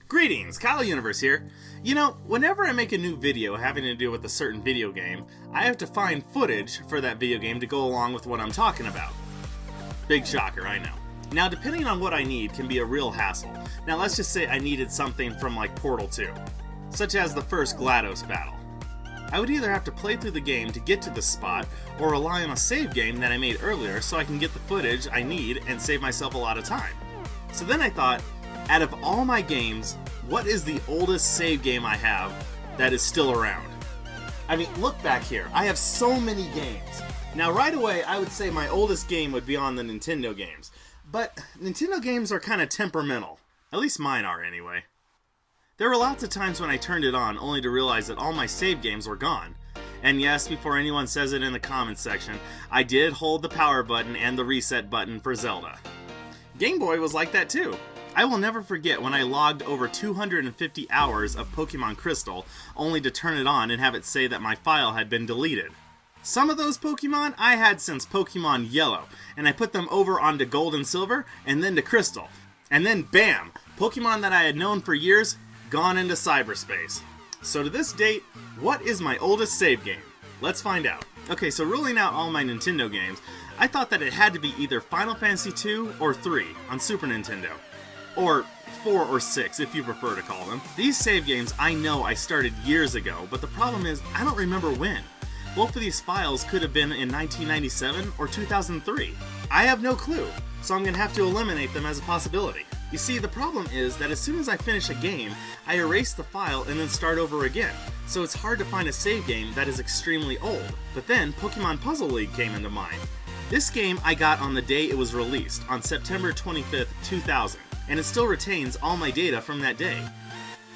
Greetings, KyleUniverse here. You know, whenever I make a new video having to do with a certain video game, I have to find footage for that video game to go along with what I'm talking about. Big shocker, I know. Now, depending on what I need can be a real hassle. Now, let's just say I needed something from like Portal 2, such as the first GLaDOS battle. I would either have to play through the game to get to the spot, or rely on a save game that I made earlier so I can get the footage I need and save myself a lot of time. So then I thought, out of all my games, what is the oldest save game I have that is still around? I mean, look back here. I have so many games. Now, right away, I would say my oldest game would be on the Nintendo games. But Nintendo games are kind of temperamental. At least mine are, anyway. There were lots of times when I turned it on only to realize that all my save games were gone. And yes, before anyone says it in the comments section, I did hold the power button and the reset button for Zelda. Game Boy was like that too. I will never forget when I logged over 250 hours of Pokemon Crystal only to turn it on and have it say that my file had been deleted. Some of those Pokemon I had since Pokemon Yellow, and I put them over onto Gold and Silver and then to Crystal. And then bam! Pokemon that I had known for years gone into cyberspace. So to this date, what is my oldest save game? Let's find out. Okay, so ruling out all my Nintendo games, I thought that it had to be either Final Fantasy 2 or 3 on Super Nintendo. Or 4 or 6 if you prefer to call them. These save games I know I started years ago, but the problem is I don't remember when. Both of these files could have been in 1997 or 2003. I have no clue, so I'm going to have to eliminate them as a possibility. You see, the problem is that as soon as I finish a game, I erase the file and then start over again, so it's hard to find a save game that is extremely old. But then Pokemon Puzzle League came into mind. This game I got on the day it was released, on September 25th, 2000, and it still retains all my data from that day.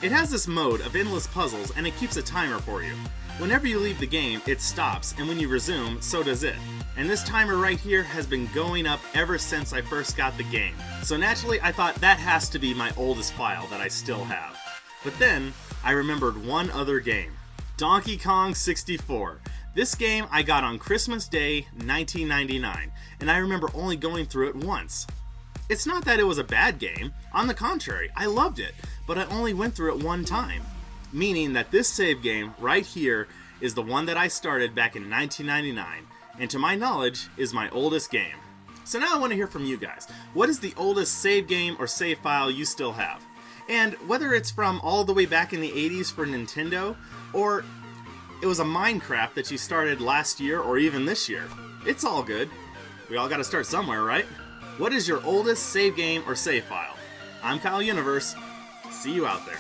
It has this mode of endless puzzles and it keeps a timer for you. Whenever you leave the game, it stops, and when you resume, so does it. And this timer right here has been going up ever since I first got the game. So naturally, I thought that has to be my oldest file that I still have. But then, I remembered one other game. Donkey Kong 64. This game I got on Christmas Day, 1999, and I remember only going through it once. It's not that it was a bad game. On the contrary, I loved it, but I only went through it one time. Meaning that this save game right here is the one that I started back in 1999, and to my knowledge is my oldest game. So now I want to hear from you guys. What is the oldest save game or save file you still have? And whether it's from all the way back in the 80s for Nintendo, or it was a Minecraft that you started last year or even this year, it's all good. We all got to start somewhere, right? What is your oldest save game or save file? I'm KyleUniverse. See you out there.